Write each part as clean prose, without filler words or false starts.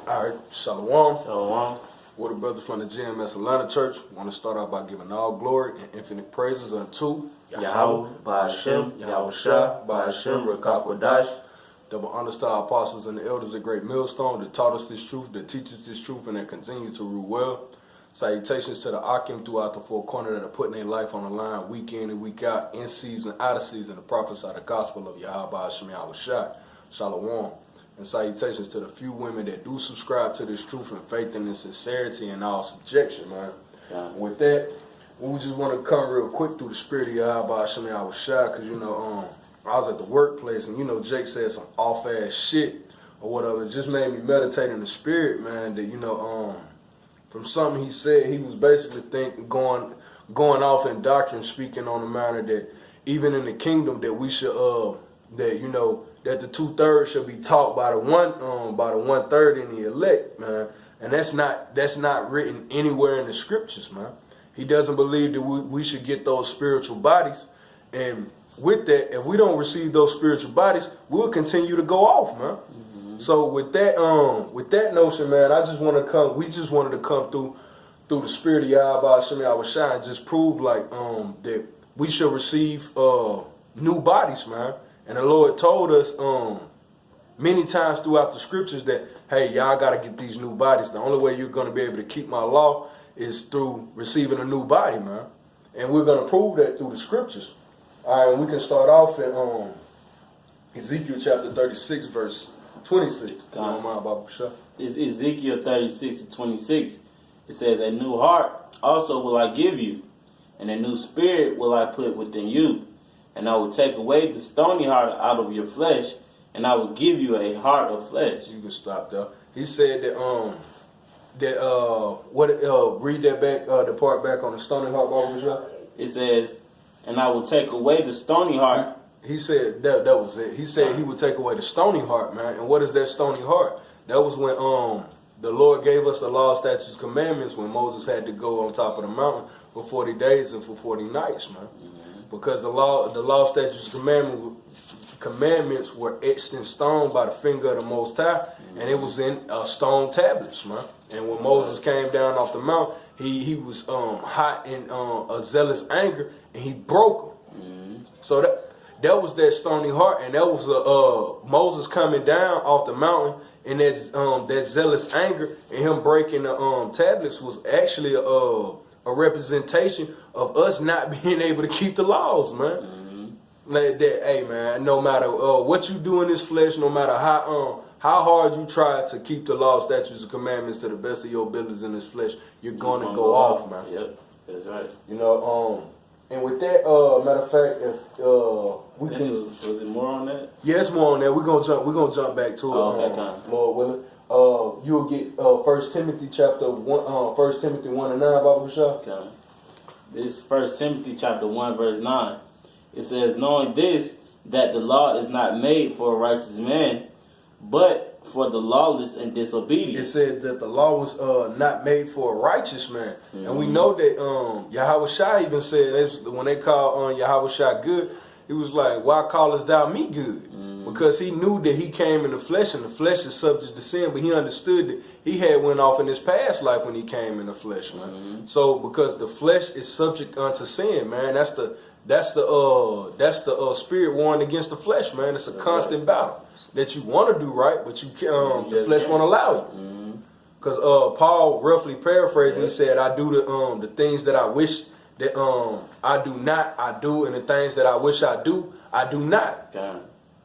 All right, Shalom. Shalom. We're the brothers from the GMS Atlanta Church. Want to start out by giving all glory and infinite praises unto Yahweh, Ba'ashem, Yahweh Shah, Ba'ashem, Rakakwadash. Double honor to our apostles and the elders of Great Millstone that taught us this truth, that teach us this truth, and that continue to rule well. Salutations to the Akim throughout the four corners that are putting their life on the line week in and week out, in season, out of season, to prophesy the gospel of Yahweh, Ba'ashem, Yahweh Shah. Shalom. And salutations to the few women that do subscribe to this truth and faith and in sincerity and all subjection, man. Yeah. With that, we just want to come real quick through the spirit of Yahweh Ba'ashem Yahweh Shah, because, I was at the workplace and, Jake said some off-ass shit or whatever. It just made me meditate in the spirit, man, that, from something he said, he was basically going off in doctrine, speaking on the matter that even in the kingdom that we should, that the 2/3 should be taught by the 1/3 in the elect, man. And that's not written anywhere in the scriptures, man. He doesn't believe that we should get those spiritual bodies. And with that, if we don't receive those spiritual bodies, we'll continue to go off, man. Mm-hmm. So with that notion, man, we just wanted to come through the spirit of Yahweh Shem Yahweh Shai and just prove that we should receive new bodies, man. And the Lord told us many times throughout the scriptures that, hey, y'all got to get these new bodies. The only way you're going to be able to keep my law is through receiving a new body, man. And we're going to prove that through the scriptures. All right, we can start off in Ezekiel chapter 36, verse 26. It's Ezekiel 36 to 26. It says, a new heart also will I give you, and a new spirit will I put within you. And I will take away the stony heart out of your flesh, and I will give you a heart of flesh. You can stop there. He said that read that back, the part back on the stony heart, Barbara. It says, and I will take away the stony heart. He said that was it. He said he would take away the stony heart, man. And what is that stony heart? That was when the Lord gave us the law, statutes, commandments when Moses had to go on top of the mountain for 40 days and for 40 nights, man. Because the law, statutes, commandments were etched in stone by the finger of the Most High, and it was in stone tablets, man. And when Moses came down off the mount, he was hot in a zealous anger, and he broke them. So that was that stony heart, and that was Moses coming down off the mountain, and that zealous anger and him breaking the tablets was actually a representation of us not being able to keep the laws, man. Like that, hey, man, no matter what you do in this flesh, no matter how hard you try to keep the law, statutes, and commandments to the best of your abilities in this flesh, you're gonna go off, man. Yep, that's right. And with that, matter of fact, if we can, was it more on that? Yeah, it's more on that. We're gonna jump back to it. Okay, Lord willing. You'll get 1 Timothy chapter 1, 1 Timothy 1 and 9, Baba Bashar. Okay. This 1 Timothy chapter 1 verse 9. It says, knowing this, that the law is not made for a righteous man, but for the lawless and disobedient. It said that the law was not made for a righteous man. And we know that Yahweh Shai even said, when they called Yahweh Shai good, he was like, why callest thou me good? Because he knew that he came in the flesh, and the flesh is subject to sin, but he understood that he had went off in his past life when he came in the flesh, man. So because the flesh is subject unto sin, man, that's the spirit warring against the flesh, man. It's a constant battle that you want to do right, but you can't, the flesh won't allow you. Because Paul, roughly paraphrasing, he said, I do the things that I wish that I do not, I do, and the things that I wish I do not. Okay.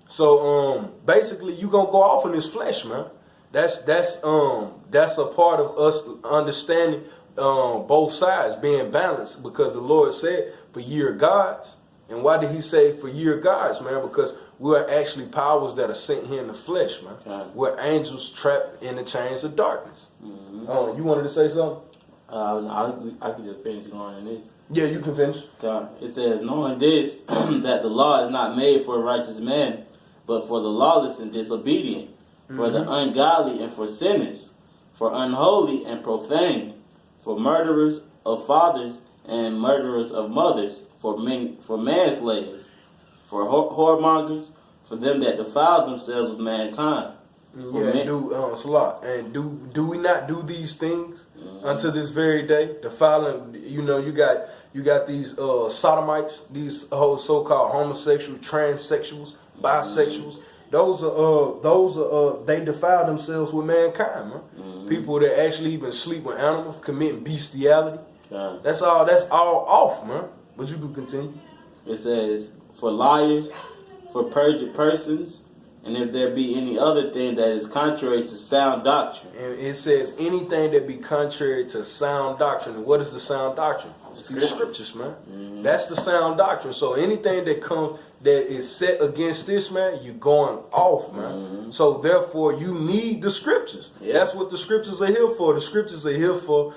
So basically, you gonna go off in this flesh, man. That's a part of us understanding both sides, being balanced, because the Lord said, for ye are gods. And why did he say for ye are gods, man? Because we are actually powers that are sent here in the flesh, man. Okay. We're angels trapped in the chains of darkness. You wanted to say something? I can just finish going in this. Yeah, you can finish. It says, knowing this, that the law is not made for a righteous man, but for the lawless and disobedient, for the ungodly and for sinners, for unholy and profane, for murderers of fathers and murderers of mothers, for manslayers, for whoremongers, for them that defile themselves with mankind, Yeah, it's a lot. And do we not do these things unto this very day? Defiling, you got these sodomites, these whole so-called homosexuals, transsexuals, bisexuals. Those are they defile themselves with mankind, man. People that actually even sleep with animals, committing bestiality. That's all off, man. But you can continue. It says, for liars, for perjured persons, and if there be any other thing that is contrary to sound doctrine. And it says anything that be contrary to sound doctrine. And what is the sound doctrine? It's the scriptures, man. That's the sound doctrine. So anything that is set against this, man, you're going off, man. So therefore, you need the scriptures. Yeah. That's what the scriptures are here for. The scriptures are here to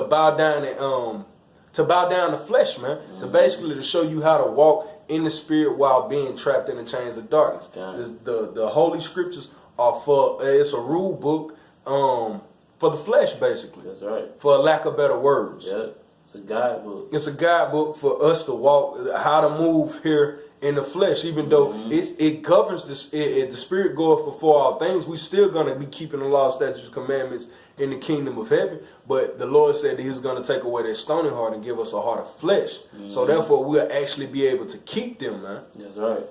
bow down and to bow down the flesh, man. To basically to show you how to walk in the spirit while being trapped in the chains of darkness. The holy scriptures are it's a rule book for the flesh, basically. That's right. For lack of better words. Yeah. It's a guidebook. It's a guidebook for us to walk, how to move here in the flesh. Even though it governs this, the spirit goeth before all things, we still gonna be keeping the law, statutes, commandments in the kingdom of heaven. But the Lord said that He was gonna take away that stony heart and give us a heart of flesh. So therefore, we'll actually be able to keep them, man. That's right.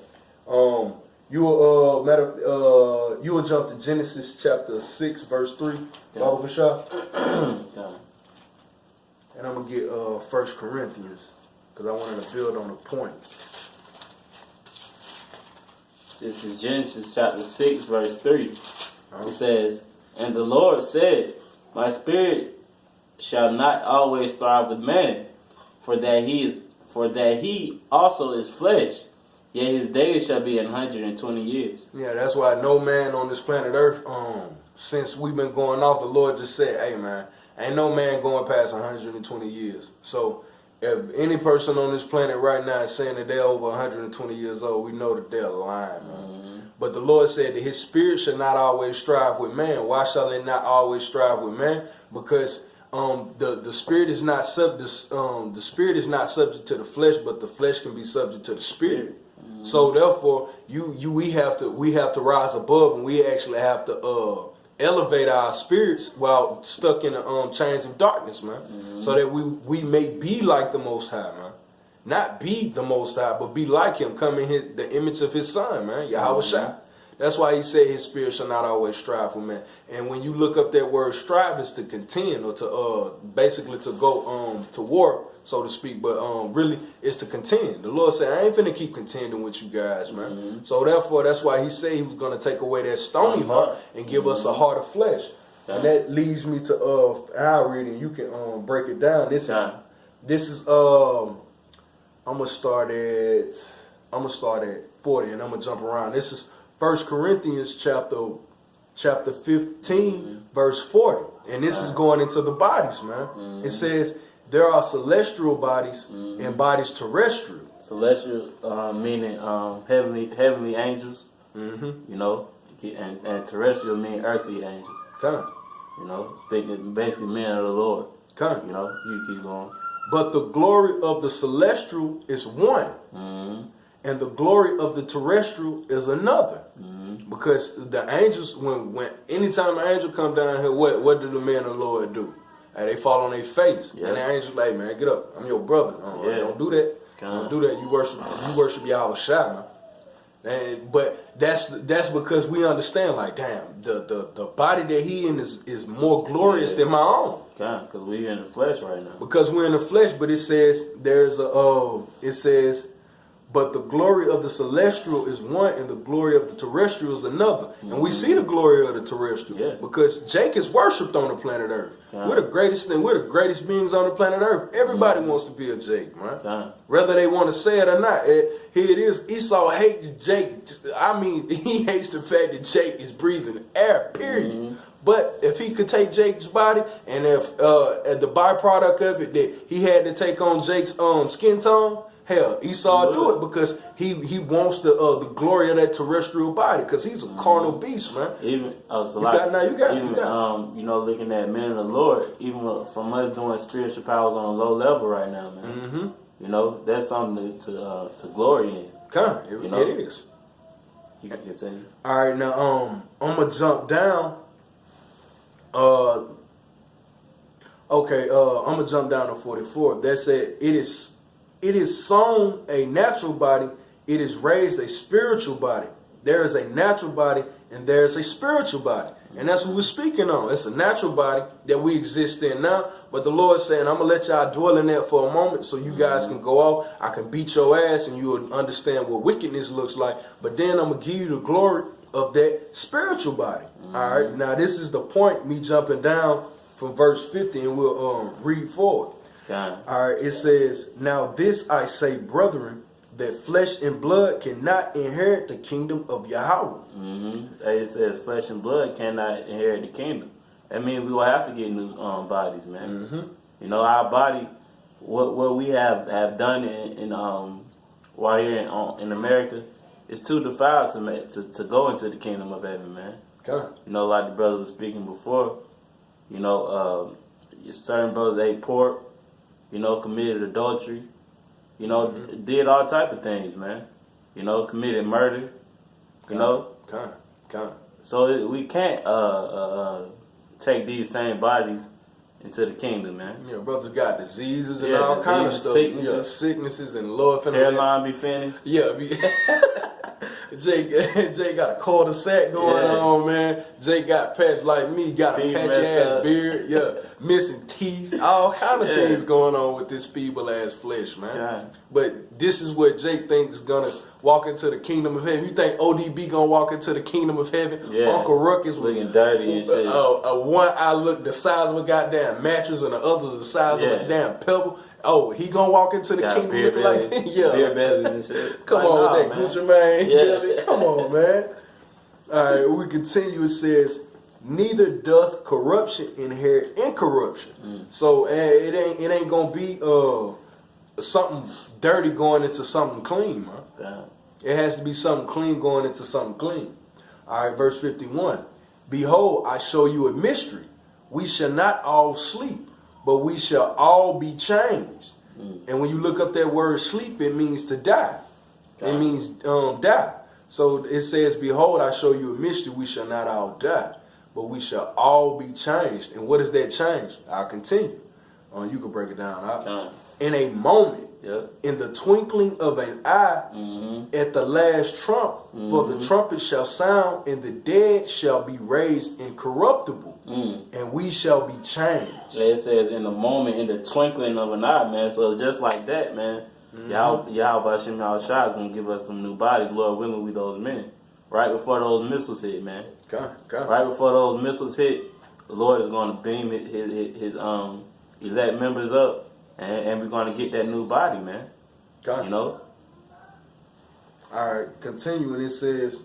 You will jump to Genesis chapter 6, verse 3. Baba Bashar. And I'm going to get 1 Corinthians, because I wanted to build on the point. This is Genesis chapter 6, verse 3. It says, and the Lord said, my spirit shall not always strive with man, for that he also is flesh, yet his days shall be 120 years. Yeah, that's why no man on this planet Earth, since we've been going off, the Lord just said, hey man, ain't no man going past 120 years. So if any person on this planet right now is saying that they're over 120 years old, we know that they're lying, man. But the Lord said that His spirit should not always strive with man. Why shall it not always strive with man? Because the spirit is not the spirit is not subject to the flesh, but the flesh can be subject to the spirit. So therefore, we have to rise above, and we actually have to elevate our spirits while stuck in the chains of darkness, man. So that we may be like the Most High, man. Not be the Most High, but be like Him, come in the image of His Son, man, Yahweh Shai. That's why He said His spirit shall not always strive with man. And when you look up that word strive, it's to contend, or to basically to go to war, so to speak. But really, it's to contend. The Lord said, I ain't finna keep contending with you guys, man. So therefore, that's why He said He was going to take away that stony heart and give us a heart of flesh. And that leads me to our reading. You can break it down. This is I'm gonna start at 40, and I'm gonna jump around. This is 1 Corinthians chapter 15, verse 40. And this is going into the bodies, man. It says there are celestial bodies and bodies terrestrial. Celestial meaning heavenly angels, you know, and terrestrial meaning earthly angels. You know, thinking basically men of the Lord. You know, you keep going. But the glory of the celestial is one, and the glory of the terrestrial is another. Because the angels, when anytime an angel come down here, what do the men of the Lord do? They fall on their face, and the angel like, man, get up, I'm your brother. Don't do that. Don't do that. You worship Yahweh Shai, man. But that's because we understand, like, damn, the body that He in is more glorious than my own. Because we're in the flesh right now. Because we're in the flesh, but it says but the glory of the celestial is one, and the glory of the terrestrial is another. And we see the glory of the terrestrial because Jake is worshipped on the planet Earth. We're the greatest thing. We're the greatest beings on the planet Earth. Everybody wants to be a Jake, man. Whether they want to say it or not. Here it is. Esau hates Jake. I mean, he hates the fact that Jake is breathing air, period. But if he could take Jake's body, and if the byproduct of it that he had to take on Jake's skin tone, hell, Esau do it because he wants the glory of that terrestrial body, because he's a carnal beast, man. Even you know, looking at men of the Lord, even from us doing spiritual powers on a low level right now, man. You know, that's something to glory in. It is. You can continue. All right, now I'm gonna jump down. I'm gonna jump down to 44. That said, it is sown a natural body, it is raised a spiritual body. There is a natural body and there is a spiritual body. And that's what we're speaking on. It's a natural body that we exist in now. But the Lord's saying, I'm going to let y'all dwell in that for a moment so you guys can go off. I can beat your ass and you will understand what wickedness looks like. But then I'm going to give you the glory of that spiritual body. All right. Now, this is the point, me jumping down from verse 50, and we'll read forward. Okay. All right. It says, now this I say, brethren, that flesh and blood cannot inherit the kingdom of Yahweh. It says flesh and blood cannot inherit the kingdom. That means we will have to get new bodies, man. You know, our body, what we have done in while here in America, is too defiled to go into the kingdom of heaven, man. Okay. You know, like the brother was speaking before. You know, certain brothers ate pork. You know, committed adultery. You know, did all type of things, man. You know, committed murder. You know. Okay. So we can't take these same bodies into the kingdom, man. Yeah, brothers got diseases and all kind of stuff. Sicknesses and Lord. Hairline be finished. Yeah, Jake got a cul-de-sac going on, man. Jake got patched like me, got a patchy ass beard, missing teeth, all kind of things going on with this feeble ass flesh, man. Yeah. But this is what Jake thinks is gonna walk into the kingdom of heaven. You think ODB gonna walk into the kingdom of heaven? Yeah. Uncle Ruckus looking dirty and shit. One eye look the size of a goddamn mattress and the other the size of a damn pebble. Oh, he gonna walk into the kingdom looking like that? Yeah. Beer bellies and shit. Come on with that Gucci man. Yeah. Come on, man. All right, we continue. It says, neither doth corruption inherit incorruption. So it ain't gonna be something dirty going into something clean, man. Yeah. It has to be something clean going into something clean. All right, verse 51. Behold, I show you a mystery. We shall not all sleep, but we shall all be changed. And when you look up that word sleep, it means to die. It means die. So it says, behold, I show you a mystery. We shall not all die, but we shall all be changed. And what is that change? I'll continue. You can break it down. In a moment, in the twinkling of an eye, at the last trump, for the trumpet shall sound, and the dead shall be raised incorruptible, and we shall be changed. It says in the moment, in the twinkling of an eye, man. So just like that, man, Yahweh Hashem Yahushua is going to give us some new bodies, Lord willing, we those men. Right before those missiles hit, man. Right before those missiles hit, the Lord is going to beam his elect members up. And we're going to get that new body, man. You know? All right, continuing, it says,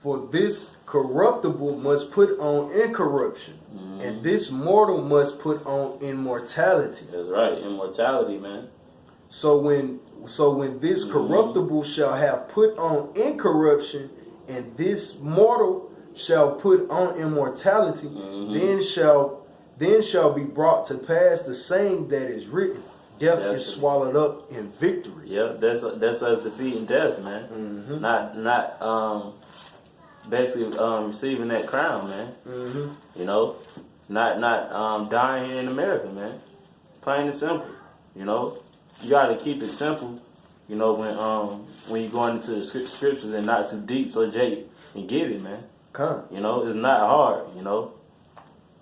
for this corruptible must put on incorruption, and this mortal must put on immortality. That's right, immortality, man. So when this corruptible shall have put on incorruption, and this mortal shall put on immortality, then shall be brought to pass the saying that is written, death is swallowed up in victory. Yeah, that's us defeating death, man. Not basically receiving that crown, man. You know, not dying here in America, man. It's plain and simple. You know, you got to keep it simple. You know, when you going into the scriptures and not too deep, so Jake can get it, man. You know, it's not hard. You know.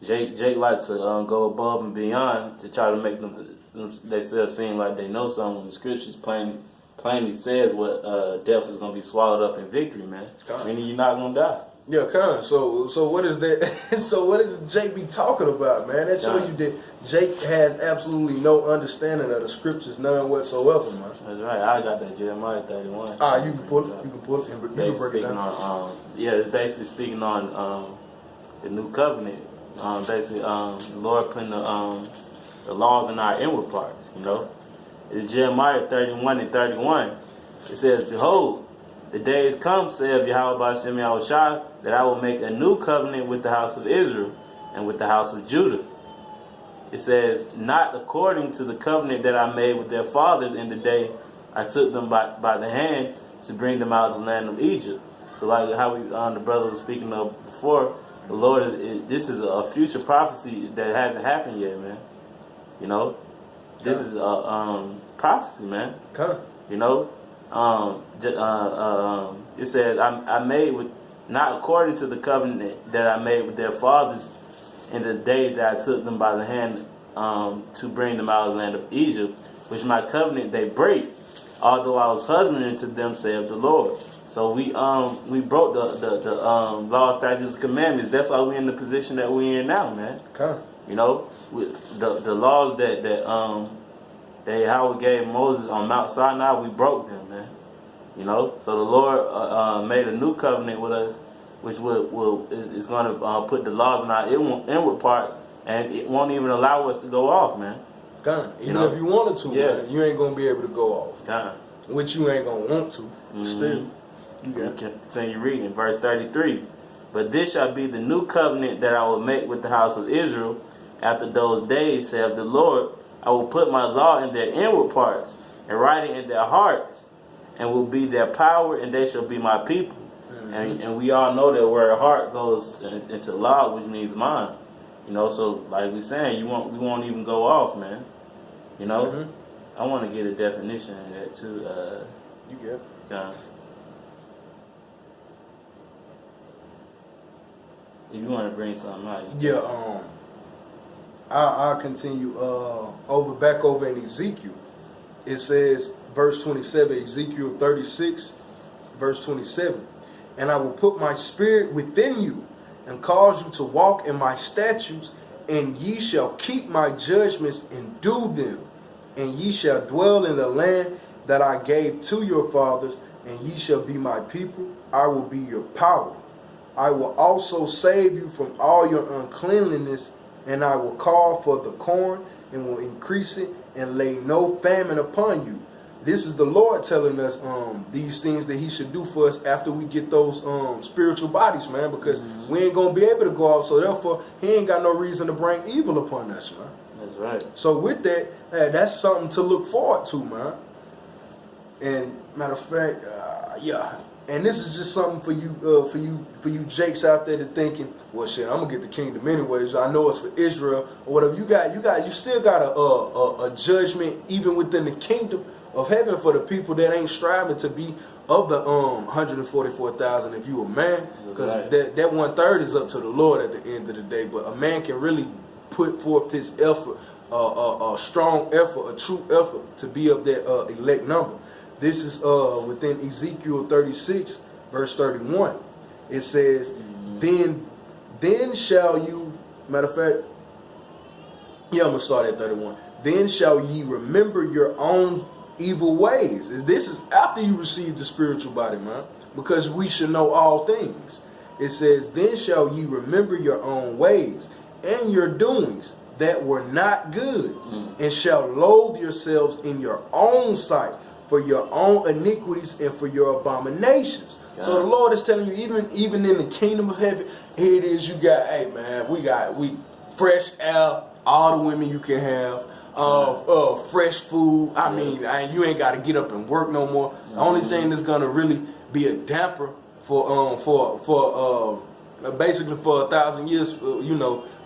Jake likes to go above and beyond to try to make them themselves seem like they know something. When the scriptures plainly says what death is going to be swallowed up in victory, man. Meaning you're not going to die. Yeah, So what is that? So what is Jake be talking about, man? That shows you that Jake has absolutely no understanding of the scriptures, none whatsoever, man. That's right. I got that Jeremiah 31. You can pull it. You can pull it. You can break it down. It's basically speaking on the new covenant. Basically, the Lord putting the laws in our inward parts, you know. It's Jeremiah 31 and 31. It says, behold, the days come, saith Yahweh Hashem Yahushua, that I will make a new covenant with the house of Israel and with the house of Judah. It says, not according to the covenant that I made with their fathers in the day I took them by the hand to bring them out of the land of Egypt. So like how the brother was speaking of before, the Lord, this is a future prophecy that hasn't happened yet, man. You know, this is a prophecy, man. Okay. You know, it says, I made with, not according to the covenant that I made with their fathers in the day that I took them by the hand to bring them out of the land of Egypt, which my covenant they break, although I was husbanding to them, saith the Lord. So we broke the law, statutes, and commandments. That's why we're in the position that we're in now, man. Okay. You know, with the laws that Yahweh gave Moses on Mount Sinai, we broke them, man. You know, so the Lord made a new covenant with us, which is going to put the laws in our inward parts, and it won't even allow us to go off, man. Done. Even know? if you wanted to, Yeah. man, you ain't gonna be able to go off. Done. Which you ain't gonna want to. Still. You can continue reading, verse 33. But this shall be the new covenant that I will make with the house of Israel after those days, saith the Lord. I will put my law in their inward parts, and write it in their hearts, and will be their power, and they shall be my people. And we all know that where a heart goes into law, which means mind. You know, so like we saying, we won't even go off, man. You know, I want to get a definition of that too. You get it. If you want to bring something out, Yeah. I'll continue. Back over in Ezekiel, it says, verse 27, Ezekiel 36, verse 27. And I will put my spirit within you, and cause you to walk in my statutes, and ye shall keep my judgments and do them. And ye shall dwell in the land that I gave to your fathers, and ye shall be my people. I will be your power. I will also save you from all your uncleanliness, and I will call for the corn, and will increase it, and lay no famine upon you. This is the Lord telling us these things that he should do for us after we get those spiritual bodies, man, because we ain't going to be able to go out. So therefore, he ain't got no reason to bring evil upon us, man. That's right. So with that, that's something to look forward to, man. And matter of fact, yeah. And this is just something for you Jakes out there that thinking, well, shit, I'm gonna get the kingdom anyways. I know it's for Israel or whatever. You still got a judgment even within the kingdom of heaven for the people that ain't striving to be of the 144,000 if you a man, because that 1/3 is up to the Lord at the end of the day. But a man can really put forth his effort, a strong effort, a true effort to be of that elect number. This is within Ezekiel 36, verse 31. It says, Then shall you, matter of fact, yeah, I'm going to start at 31. Then shall ye remember your own evil ways. This is after you receive the spiritual body, man, because we should know all things. It says, Then shall ye remember your own ways and your doings that were not good, and shall loathe yourselves in your own sight, for your own iniquities and for your abominations. So the Lord is telling you, even in the kingdom of heaven, here it is. You got, hey man, we fresh air, all the women you can have, fresh food. I mean, you ain't got to get up and work no more. The only thing that's gonna really be a damper for basically for 1,000 years,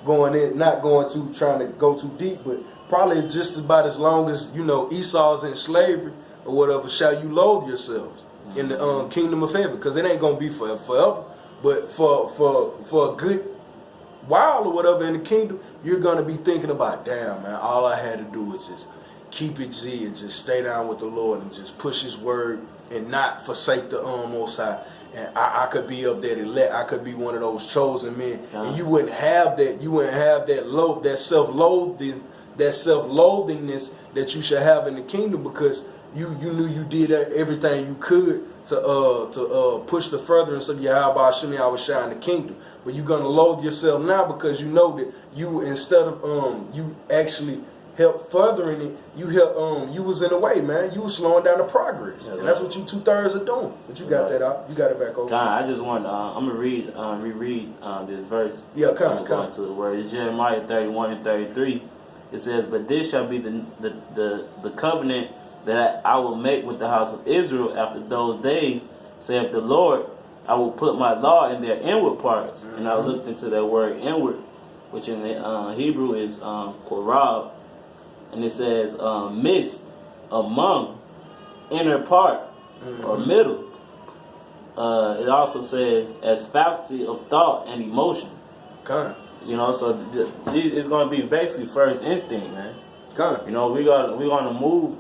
going in, not going to trying to go too deep, but probably just about as long as Esau's in slavery or whatever, shall you loathe yourselves in the kingdom of heaven, because it ain't gonna be forever, but for a good while or whatever in the kingdom, you're gonna be thinking about, damn man, all I had to do was just keep it G and just stay down with the Lord and just push His word and not forsake the Most High. And I could be of that elect. I could be one of those chosen men, and you wouldn't have that. You wouldn't have that self-loathingness that you should have in the kingdom, because you knew you did everything you could to push the furtherance of Yahweh Hashem Yahushua in the kingdom. But you're gonna loathe yourself now because you know that you, instead of you actually help furthering it, you was in a way, man. You was slowing down the progress, and that's what you 2/3 are doing. But you got that out. You got it back over. God, I just want I'm gonna reread this verse. Yeah, come to the word. It's Jeremiah 31 and 33. It says, "But this shall be the covenant that I will make with the house of Israel after those days, saith the Lord. I will put my law in their inward parts. And I looked into that word inward, which in the Hebrew is korab, and it says midst, among, inner part, or middle. It also says as faculty of thought and emotion. Okay. You know, so it's going to be basically first instinct, man. Okay. You know, we're gonna move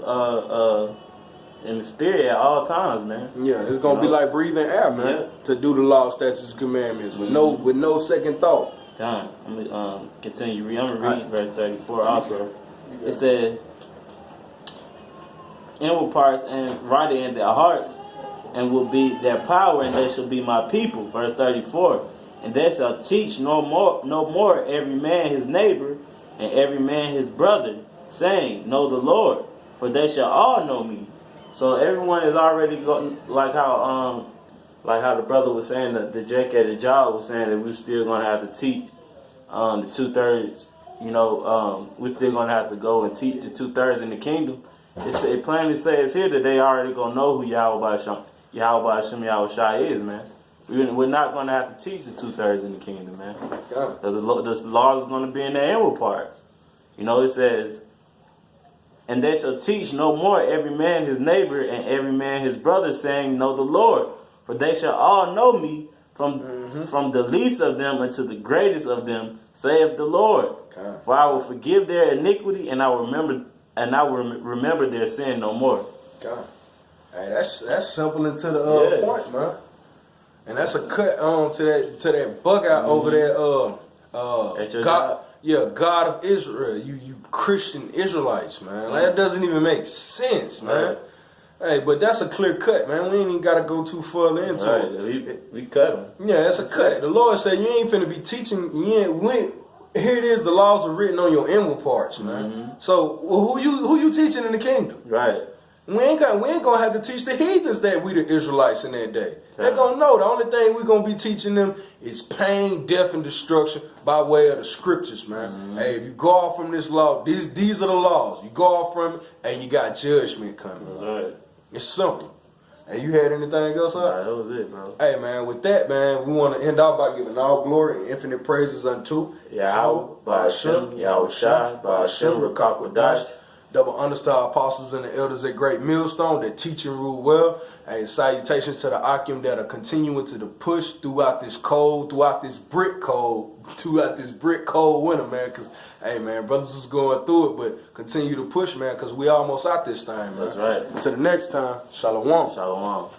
in the spirit at all times, man. Yeah, it's gonna be like breathing air, man. Yeah. To do the law, statutes, commandments with no second thought. Time. I'm gonna continue. I'm gonna read verse 34 also. It says, inward parts and right in their hearts, and will be their power, and they shall be my people. Verse 34. And they shall teach no more every man his neighbor and every man his brother, saying, know the Lord, for they shall all know me. So everyone is already going, like how the brother was saying, the Jake at the job was saying that we're still gonna have to teach the 2/3. You know, we're still gonna have to go and teach the 2/3 in the kingdom. It plainly says here that they already gonna know who Yahweh Hashem Yahushua is, man. We're not gonna have to teach the 2/3 in the kingdom, man. Because the laws is gonna be in their inward parts. You know, it says, and they shall teach no more every man his neighbor and every man his brother, saying, know the Lord, for they shall all know me from the least of them unto the greatest of them, saith the Lord. Okay. For I will forgive their iniquity, and I will remember their sin no more. Okay. Hey, that's simple and to the point, man. And that's a cut to that bug out over there. At your God, job? yeah, God of Israel. You Christian Israelites, man. Like, that doesn't even make sense, man. Right. Hey, but that's a clear cut, man. We ain't even gotta go too further into it. We cut them. Yeah, that's a cut. The Lord said you ain't finna be teaching. Here it is. The laws are written on your inward parts, man. So who you teaching in the kingdom? Right. We ain't gonna have to teach the heathens that we the Israelites in that day. They're gonna know the only thing we're gonna be teaching them is pain, death, and destruction by way of the scriptures, man. Hey, if you go off from this law, these are the laws. You go off from it, and you got judgment coming. That's right. It's simple. Hey, you had anything else? Nah, that was it, bro. Hey, man, with that, man, we want to end off by giving all glory and infinite praises unto Yahweh, Ba'ashem, Yahushua, Ba'ashem, Rakakwadash. Double honors to our apostles and the elders at Great Millstone that teach and rule well. And salutations to the Akim that are continuing to push throughout this brick cold winter, man. Because, hey, man, brothers is going through it, but continue to push, man, because we almost out this time, man. That's right. Until the next time, Shalom. Shalom.